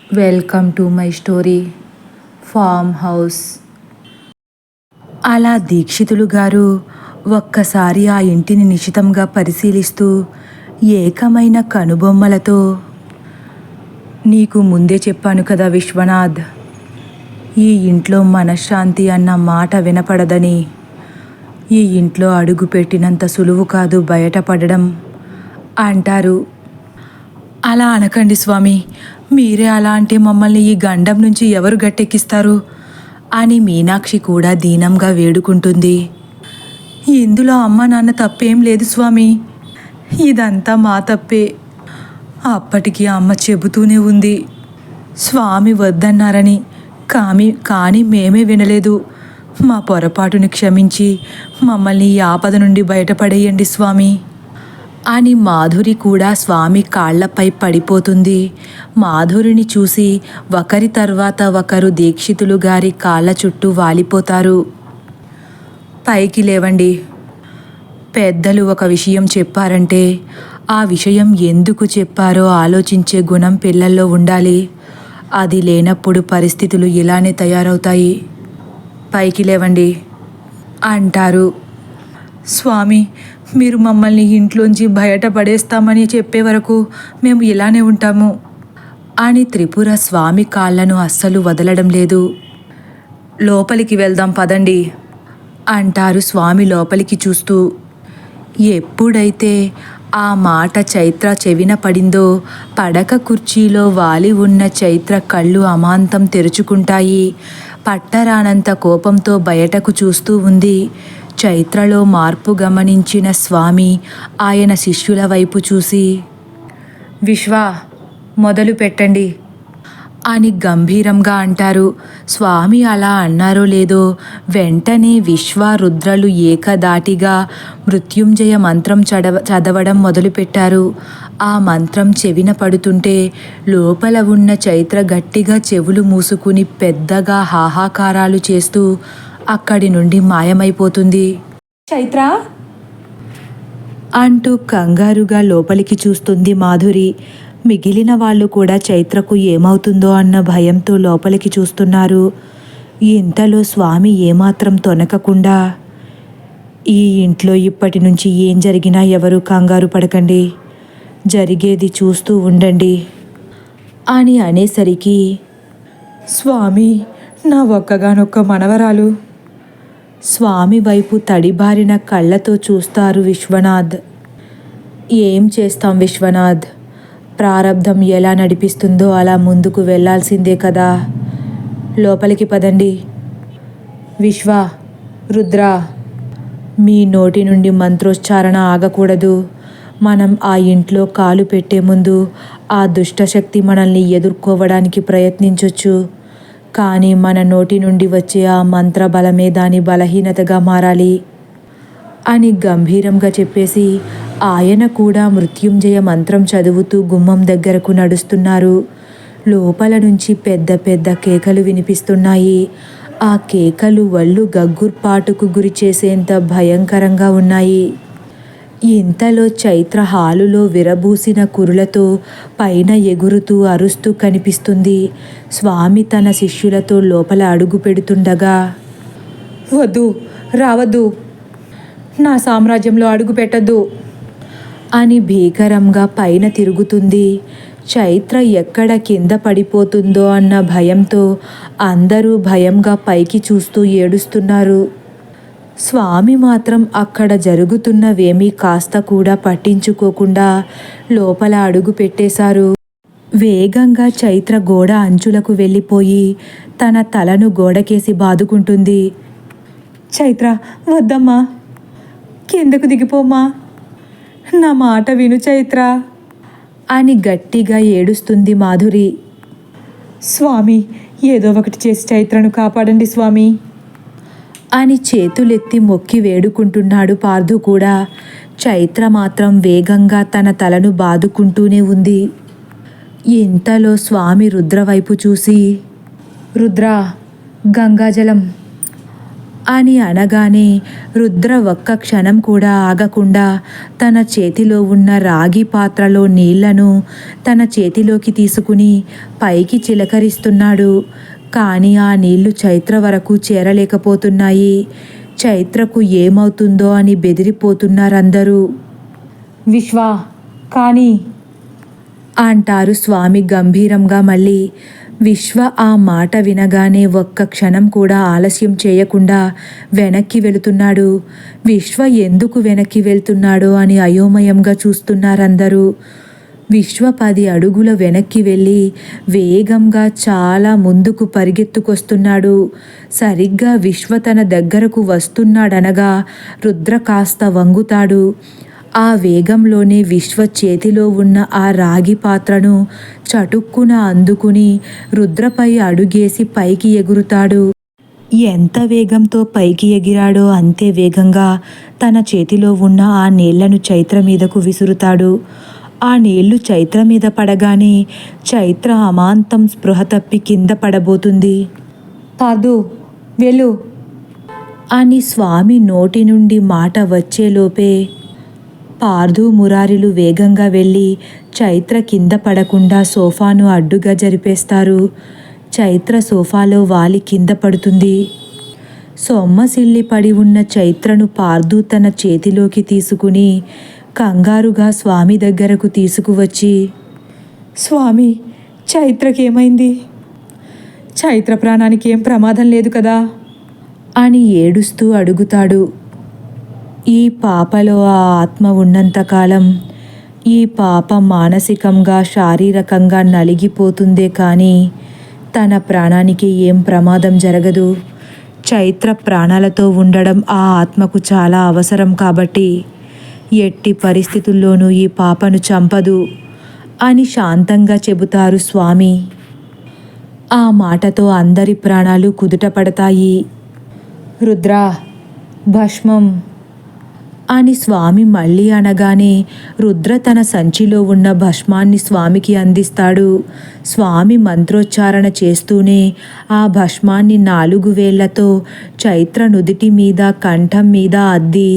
Welcome to my story farm house. అలా దీక్షితులు గారు ఒక్కసారి ఆ ఇంటిని నిశితంగా పరిశీలిస్తూ ఏకమైన కనుబొమ్మలతో, నీకు ముందే చెప్పాను కదా విశ్వనాథ్, ఈ ఇంట్లో మనశ్శాంతి అన్న మాట వినపడదని. ఈ ఇంట్లో అడుగు పెట్టినంత సులువు కాదు బయటపడడం అంటారు. అలా అనకండి స్వామి, మీరే అలా అంటే మమ్మల్ని ఈ గండం నుంచి ఎవరు గట్టెక్కిస్తారు అని మీనాక్షి కూడా దీనంగా వేడుకుంటుంది. ఇందులో అమ్మ నాన్న తప్పేం లేదు స్వామి, ఇదంతా మా తప్పే. అప్పటికి అమ్మ చెబుతూనే ఉంది స్వామి వద్దన్నారని, కానీ మేమే వినలేదు. మా పొరపాటుని క్షమించి మమ్మల్ని ఈ ఆపద నుండి బయటపడేయండి స్వామి అని మాధురి కూడా స్వామి కాళ్లపై పడిపోతుంది. మాధురిని చూసి ఒకరి తర్వాత ఒకరు దీక్షితులు గారి కాళ్ళ చుట్టూ వాలిపోతారు. పైకి లేవండి. పెద్దలు ఒక విషయం చెప్పారంటే ఆ విషయం ఎందుకు చెప్పారో ఆలోచించే గుణం పిల్లల్లో ఉండాలి. అది లేనప్పుడు పరిస్థితులు ఇలానే తయారవుతాయి. పైకి లేవండి అంటారు. స్వామి, మీరు మమ్మల్ని ఇంట్లోంచి బయటపడేస్తామని చెప్పే వరకు మేము ఇలానే ఉంటాము అని త్రిపుర స్వామి కాళ్లను అస్సలు వదలడం లేదు. లోపలికి వెళ్దాం పదండి అంటారు స్వామి లోపలికి చూస్తూ. ఎప్పుడైతే ఆ మాట చైత్ర చెవిన పడిందో పడక కుర్చీలో వాలి ఉన్న చైత్ర కళ్ళు అమాంతం తెరుచుకుంటాయి. పట్టరానంత కోపంతో బయటకు చూస్తూ ఉంది. చైత్రలో మార్పు గమనించిన స్వామి ఆయన శిష్యుల వైపు చూసి, విశ్వ, మొదలు పెట్టండి అని గంభీరంగా అంటారు. స్వామి అలా అన్నారో లేదో వెంటనే విశ్వ రుద్రలు ఏకదాటిగా మృత్యుంజయ మంత్రం చదవడం మొదలుపెట్టారు. ఆ మంత్రం చెవిన పడుతుంటే లోపల ఉన్న చైత్ర గట్టిగా చెవులు మూసుకుని పెద్దగా హాహాకారాలు చేస్తూ అక్కడి నుండి మాయమైపోతుంది. చైత్ర అంటూ కంగారుగా లోపలికి చూస్తుంది మాధురి. మిగిలిన వాళ్ళు కూడా చైత్రకు ఏమవుతుందో అన్న భయంతో లోపలికి చూస్తున్నారు. ఇంతలో స్వామి ఏమాత్రం తొనకకుండా, ఈ ఇంట్లో ఇప్పటి నుంచి ఏం జరిగినా ఎవరు కంగారు పడకండి, జరిగేది చూస్తూ ఉండండి అని అనేసరికి, స్వామి, నా ఒక్కగానొక్క మనవరాలు. స్వామి వైపు తడిబారిన కళ్ళతో చూస్తారు విశ్వనాథ్. ఏం చేస్తాం విశ్వనాథ్, ప్రారబ్ధం ఎలా నడిపిస్తుందో అలా ముందుకు వెళ్ళాల్సిందే కదా. లోపలికి పదండి. విశ్వ, రుద్ర, మీ నోటి నుండి మంత్రోచ్చారణ ఆగకూడదు. మనం ఆ ఇంట్లో కాలు పెట్టే ముందు ఆ దుష్టశక్తి మనల్ని ఎదుర్కోవడానికి ప్రయత్నించొచ్చు, కానీ మన నోటి నుండి వచ్చే ఆ మంత్ర బలమే దాని బలహీనతగా మారాలి అని గంభీరంగా చెప్పేసి ఆయన కూడా మృత్యుంజయ మంత్రం చదువుతూ గుమ్మం దగ్గరకు నడుస్తున్నారు. లోపల నుంచి పెద్ద పెద్ద కేకలు వినిపిస్తున్నాయి. ఆ కేకలు వళ్ళు గగ్గుర్పాటుకు గురి చేసేంత భయంకరంగా ఉన్నాయి. ఇంతలో చైత్ర హాలులో విరబూసిన కురులతో పైన ఎగురుతూ అరుస్తూ కనిపిస్తుంది. స్వామి తన శిష్యులతో లోపల అడుగు పెడుతుండగా, వద్దు, రావద్దు, నా సామ్రాజ్యంలో అడుగు పెట్టద్దు అని భీకరంగా పైన తిరుగుతుంది. చైత్ర ఎక్కడ కింద పడిపోతుందో అన్న భయంతో అందరూ భయంగా పైకి చూస్తూ ఏడుస్తున్నారు. స్వామి మాత్రం అక్కడ జరుగుతున్నవేమీ కాస్త కూడా పట్టించుకోకుండా లోపల అడుగు పెట్టేశారు. వేగంగా చైత్ర గోడ అంచులకు వెళ్ళిపోయి తన తలను గోడకేసి బాదుకుంటుంది. చైత్ర, వద్దమ్మా, కిందకు దిగిపోమ్మా, నా మాట విను చైత్ర అని గట్టిగా ఏడుస్తుంది మాధురి. స్వామి, ఏదో ఒకటి చేసి చైత్రను కాపాడండి స్వామి అని చేతులెత్తి మొక్కి వేడుకుంటున్నాడు పార్థు కూడా. చైత్ర మాత్రం వేగంగా తన తలను బాదుకుంటూనే ఉంది. ఇంతలో స్వామి రుద్ర వైపు చూసి, రుద్ర, గంగాజలం అని అనగానే రుద్ర ఒక్క క్షణం కూడా ఆగకుండా తన చేతిలో ఉన్న రాగి పాత్రలో నీళ్లను తన చేతిలోకి తీసుకుని పైకి చిలకరిస్తున్నాడు. కానీ ఆ నీళ్లు చైత్ర వరకు చేరలేకపోతున్నాయి. చైత్రకు ఏమవుతుందో అని బెదిరిపోతున్నారందరూ. విశ్వా కానీ అంటారు స్వామి గంభీరంగా. మళ్ళీ విశ్వ ఆ మాట వినగానే ఒక్క క్షణం కూడా ఆలస్యం చేయకుండా వెనక్కి వెళుతున్నాడు. విశ్వ ఎందుకు వెనక్కి వెళ్తున్నాడో అని అయోమయంగా చూస్తున్నారందరూ. విశ్వ 10 అడుగుల వెనక్కి వెళ్ళి వేగంగా చాలా ముందుకు పరిగెత్తుకొస్తున్నాడు. సరిగ్గా విశ్వ తన దగ్గరకు వస్తున్నాడనగా రుద్ర కాస్త వంగుతాడు. ఆ వేగంలోనే విశ్వ చేతిలో ఉన్న ఆ రాగి పాత్రను చటుక్కున అందుకుని రుద్రపై అడుగేసి పైకి ఎగురుతాడు. ఎంత వేగంతో పైకి ఎగిరాడో అంతే వేగంగా తన చేతిలో ఉన్న ఆ నీళ్లను చైత్ర మీదకు విసురుతాడు. ఆ నీళ్లు చైత్ర మీద పడగానే చైత్ర అమాంతం స్పృహ తప్పి కింద పడబోతుంది. పాదు వెళ్ళు అని స్వామి నోటి నుండి మాట వచ్చేలోపే పార్దు మురారిలు వేగంగా వెళ్ళి చైత్ర కింద పడకుండా సోఫాను అడ్డుగా జరిపేస్తారు. చైత్ర సోఫాలో వాలి కింద పడుతుంది. సొమ్మసిల్లి పడి ఉన్న చైత్రను పార్దు తన చేతిలోకి తీసుకుని కంగారుగా స్వామి దగ్గరకు తీసుకువచ్చి, స్వామి చైత్రకేమైంది? చైత్ర ప్రాణానికి ఏం ప్రమాదం లేదు కదా అని ఏడుస్తూ అడుగుతాడు. ఈ పాపలో ఆ ఆత్మ ఉన్నంతకాలం ఈ పాప మానసికంగా శారీరకంగా నలిగిపోతుందే కానీ తన ప్రాణానికి ఏం ప్రమాదం జరగదు. చైత్ర ప్రాణాలతో ఉండడం ఆ ఆత్మకు చాలా అవసరం కాబట్టి ఎట్టి పరిస్థితుల్లోనూ ఈ పాపను చంపదు అని శాంతంగా చెబుతారు స్వామి. ఆ మాటతో అందరి ప్రాణాలు కుదుటపడతాయి. రుద్ర భస్మం అని స్వామి మళ్ళీ అనగానే రుద్ర తన సంచిలో ఉన్న భస్మాన్ని స్వామికి అందిస్తాడు. స్వామి మంత్రోచ్చారణ చేస్తూనే ఆ భస్మాన్ని 4 వేళ్లతో చైత్ర నుదిటి మీద కంఠం మీద అద్ది,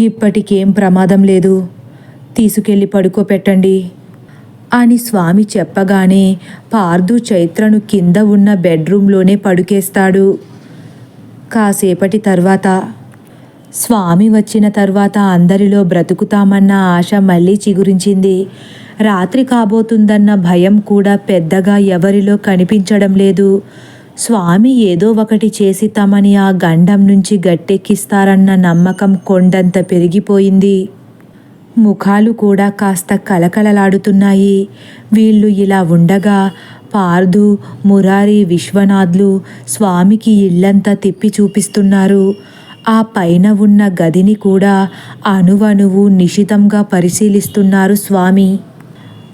ఇప్పటికేం ప్రమాదం లేదు, తీసుకెళ్ళి పడుకోపెట్టండి అని స్వామి చెప్పగానే పార్దు చైత్రను కింద ఉన్న బెడ్రూమ్లోనే పడుకేస్తాడు. కాసేపటి తర్వాత స్వామి వచ్చిన తర్వాత అందరిలో బ్రతుకుతామన్న ఆశ మళ్ళీ చిగురించింది. రాత్రి కాబోతుందన్న భయం కూడా పెద్దగా ఎవరిలో కనిపించడం లేదు. స్వామి ఏదో ఒకటి చేసి తమని ఆ గండం నుంచి గట్టెక్కిస్తారన్న నమ్మకం కొండంత పెరిగిపోయింది. ముఖాలు కూడా కాస్త కలకలలాడుతున్నాయి. వీళ్ళు ఇలా ఉండగా పార్దు, మురారి, విశ్వనాథ్లు స్వామికి ఇల్లంతా తిప్పి చూపిస్తున్నారు. ఆ పైన ఉన్న గదిని కూడా అణువణువు నిశితంగా పరిశీలిస్తున్నారు స్వామి.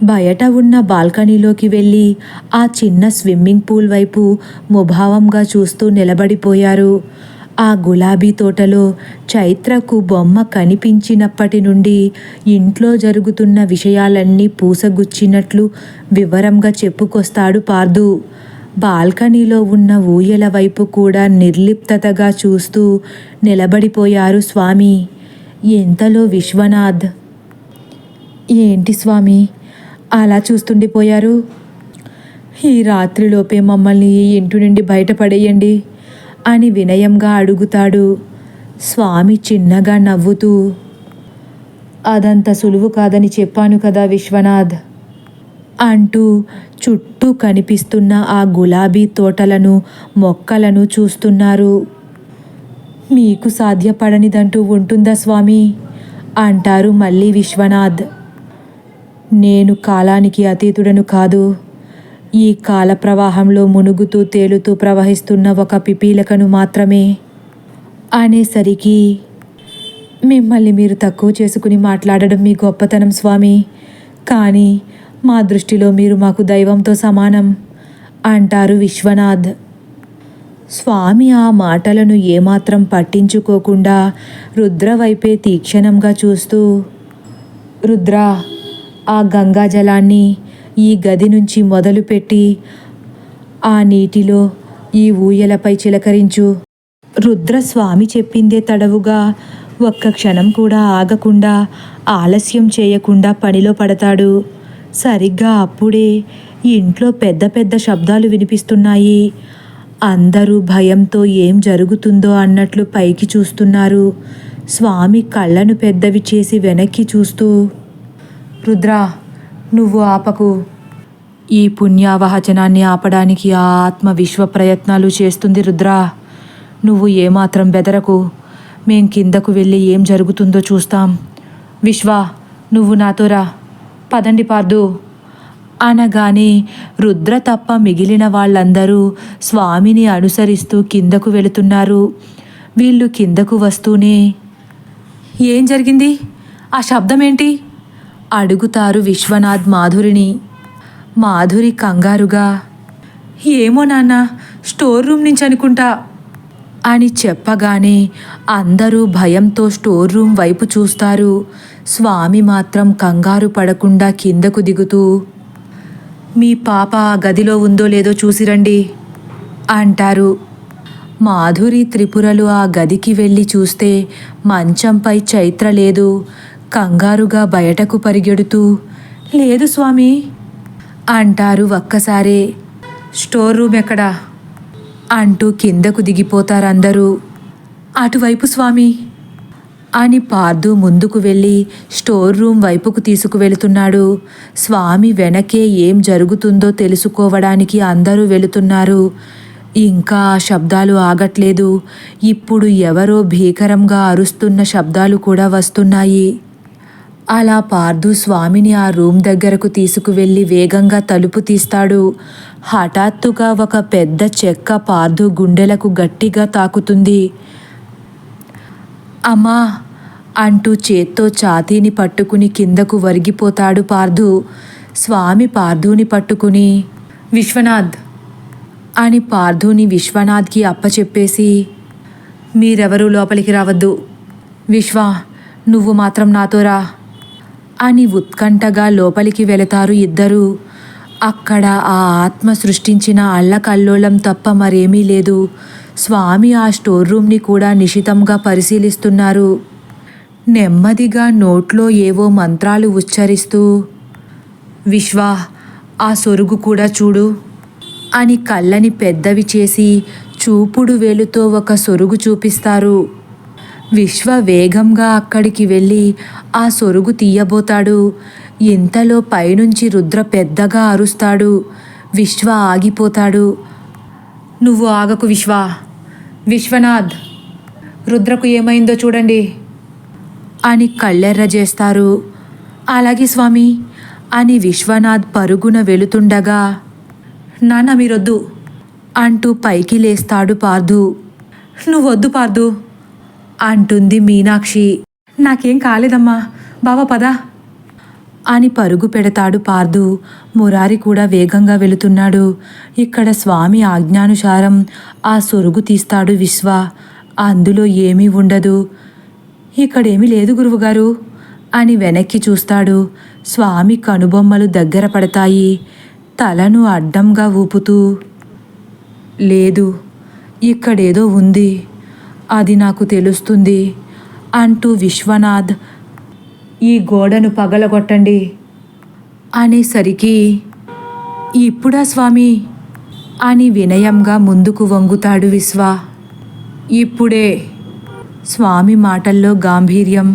బయట ఉన్న బాల్కనీలోకి వెళ్ళి ఆ చిన్న స్విమ్మింగ్ పూల్ వైపు ముభావంగా చూస్తూ నిలబడిపోయారు. ఆ గులాబీ తోటలో చైత్రకు బొమ్మ కనిపించినప్పటి నుండి ఇంట్లో జరుగుతున్న విషయాలన్నీ పూసగుచ్చినట్లు వివరంగా చెప్పుకొస్తాడు పార్దు. బాల్కనీలో ఉన్న ఊయల వైపు కూడా నిర్లిప్తతగా చూస్తూ నిలబడిపోయారు స్వామి. ఇంతలో విశ్వనాథ్, ఏంటి స్వామి అలా చూస్తుండిపోయారు? ఈ రాత్రిలోపే మమ్మల్ని ఈ ఇంటి నుండి బయటపడేయండి అని వినయంగా అడుగుతాడు. స్వామి చిన్నగా నవ్వుతూ, అదంత సులువు కాదని చెప్పాను కదా విశ్వనాథ్ అంటూ చుట్టూ కనిపిస్తున్న ఆ గులాబీ తోటలను, మొక్కలను చూస్తున్నారు. మీకు సాధ్యపడనిదంటూ ఉంటుందా స్వామి అంటారు మళ్ళీ విశ్వనాథ్. నేను కాలానికి అతీతుడను కాదు. ఈ కాల ప్రవాహంలో మునుగుతూ తేలుతూ ప్రవహిస్తున్న ఒక పిపీలకను మాత్రమే అనేసరికి, మిమ్మల్ని మీరు తక్కువ చేసుకుని మాట్లాడడం మీ గొప్పతనం స్వామి, కానీ మా దృష్టిలో మీరు మాకు దైవంతో సమానం అంటారు విశ్వనాథ్. స్వామి ఆ మాటలను ఏమాత్రం పట్టించుకోకుండా రుద్ర వైపే తీక్షణంగా చూస్తూ, రుద్ర ఆ గంగా జలాన్ని ఈ గది నుంచి మొదలుపెట్టి ఆ నీటిలో ఈ ఊయలపై చిలకరించు రుద్రస్వామి చెప్పిందే తడవుగా ఒక్క క్షణం కూడా ఆగకుండా ఆలస్యం చేయకుండా పనిలో పడతాడు. సరిగ్గా అప్పుడే ఇంట్లో పెద్ద పెద్ద శబ్దాలు వినిపిస్తున్నాయి. అందరూ భయంతో ఏం జరుగుతుందో అన్నట్లు పైకి చూస్తున్నారు. స్వామి కళ్ళను పెద్దవి చేసి వెనక్కి చూస్తూ, రుద్రా, నువ్వు ఆపకు. ఈ పుణ్యావహజనాన్ని ఆపడానికి ఆ ఆత్మ విశ్వ ప్రయత్నాలు చేస్తుంది. రుద్రా, నువ్వు ఏమాత్రం బెదరకు. మేం కిందకు వెళ్ళి ఏం జరుగుతుందో చూస్తాం. విశ్వ, నువ్వు నాతో రా. పదండి పార్దు అనగానే రుద్ర తప్ప మిగిలిన వాళ్ళందరూ స్వామిని అనుసరిస్తూ కిందకు వెళుతున్నారు. వీళ్ళు కిందకు వస్తూనే, ఏం జరిగింది? ఆ శబ్దం ఏంటి? అడుగుతారు విశ్వనాథ్ మాధురిని. మాధురి కంగారుగా, ఏమో నాన్న, స్టోర్ రూమ్ నుంచి అనుకుంటా అని చెప్పగానే అందరూ భయంతో స్టోర్ రూమ్ వైపు చూస్తారు. స్వామి మాత్రం కంగారు పడకుండా కిందకు దిగుతూ, మీ పాప ఆ గదిలో ఉందో లేదో చూసిరండి అంటారు. మాధురి త్రిపురలు ఆ గదికి వెళ్ళి చూస్తే మంచంపై చైత్ర లేదు. కంగారుగా బయటకు పరిగెడుతూ, లేదు స్వామి అంటారు ఒక్కసారే. స్టోర్ రూమ్ ఎక్కడా అంటూ కిందకు దిగిపోతారందరూ. అటువైపు స్వామి అని పార్దు ముందుకు వెళ్ళి స్టోర్ రూమ్ వైపుకు తీసుకువెళుతున్నాడు. స్వామి వెనకే ఏం జరుగుతుందో తెలుసుకోవడానికి అందరూ వెళుతున్నారు. ఇంకా ఆ శబ్దాలు ఆగట్లేదు. ఇప్పుడు ఎవరో భీకరంగా అరుస్తున్న శబ్దాలు కూడా వస్తున్నాయి. అలా పార్దు స్వామిని ఆ రూమ్ దగ్గరకు తీసుకువెళ్ళి వేగంగా తలుపు తీస్తాడు. హఠాత్తుగా ఒక పెద్ద చెక్క పార్దు గుండెలకు గట్టిగా తాకుతుంది. అమ్మా అంటూ చేత్తో ఛాతీని పట్టుకుని కిందకు వరిగిపోతాడు పార్దు. స్వామి పార్దుని పట్టుకుని, విశ్వనాథ్ అని పార్దుని విశ్వనాథ్కి అప్పచెప్పేసి, మీరెవరూ లోపలికి రావద్దు. విశ్వ, నువ్వు మాత్రం నాతో రా అని ఉత్కంఠగా లోపలికి వెళతారు ఇద్దరూ. అక్కడ ఆ ఆత్మ సృష్టించిన అల్లకల్లోలం తప్ప మరేమీ లేదు. స్వామి ఆ స్టోర్ రూమ్ని కూడా నిశితంగా పరిశీలిస్తున్నారు. నెమ్మదిగా నోట్లో ఏవో మంత్రాలు ఉచ్చరిస్తూ, విశ్వ, ఆ సొరుగు కూడా చూడు అని కళ్ళని పెద్దవి చేసి చూపుడు వేలుతో ఒక సొరుగు చూపిస్తారు. విశ్వ వేగంగా అక్కడికి వెళ్ళి ఆ సొరుగు తీయబోతాడు. ఇంతలో పైనుంచి రుద్ర పెద్దగా అరుస్తాడు. విశ్వ ఆగిపోతాడు. నువ్వు ఆగకు విశ్వ. విశ్వనాథ్, రుద్రకు ఏమైందో చూడండి అని కళ్ళెర్ర చేస్తారు. అలాగే స్వామి అని విశ్వనాథ్ పరుగున వెళుతుండగా, నాన్న మీరొద్దు అంటూ పైకి లేస్తాడు పార్దు. నువ్వొద్దు పార్దు అంటుంది మీనాక్షి. నాకేం కాలేదమ్మా, బావ పద అని పరుగు పెడతాడు పార్దు. మురారి కూడా వేగంగా వెళుతున్నాడు. ఇక్కడ స్వామి ఆజ్ఞానుసారం ఆ సొరుగు తీస్తాడు విశ్వ. అందులో ఏమీ ఉండదు. ఇక్కడేమీ లేదు గురువుగారు అని వెనక్కి చూస్తాడు. స్వామి కనుబొమ్మలు దగ్గర పడతాయి. తలను అడ్డంగా ఊపుతూ, లేదు, ఇక్కడేదో ఉంది, అది నాకు తెలుస్తుంది అంటూ విశ్వనాథ్, ఈ గోడను పగలగొట్టండి అనేసరికి, ఇప్పుడా స్వామి అని వినయంగా ముందుకు వంగుతాడు విశ్వ. ఇప్పుడే స్వామి మాటల్లో గాంభీర్యం.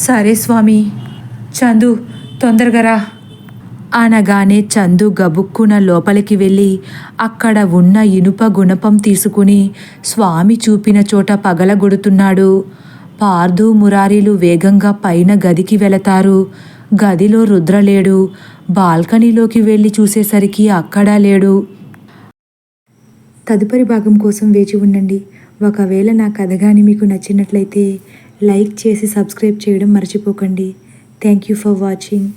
సరే స్వామి, చందు తొందరగా రా అనగానే చందు గబుక్కున లోపలికి వెళ్ళి అక్కడ ఉన్న ఇనుప గుణపం తీసుకుని స్వామి చూపిన చోట పగలగొడుతున్నాడు. పార్దు మురారీలు వేగంగా పైన గదికి వెళతారు. గదిలో రుద్రలేడు. బాల్కనీలోకి వెళ్ళి చూసేసరికి అక్కడా లేడు. తదుపరి భాగం కోసం వేచి ఉండండి. ఒకవేళ నా కథ కానీ మీకు నచ్చినట్లయితే లైక్ చేసి సబ్స్క్రైబ్ చేయడం మర్చిపోకండి. Thank you for watching.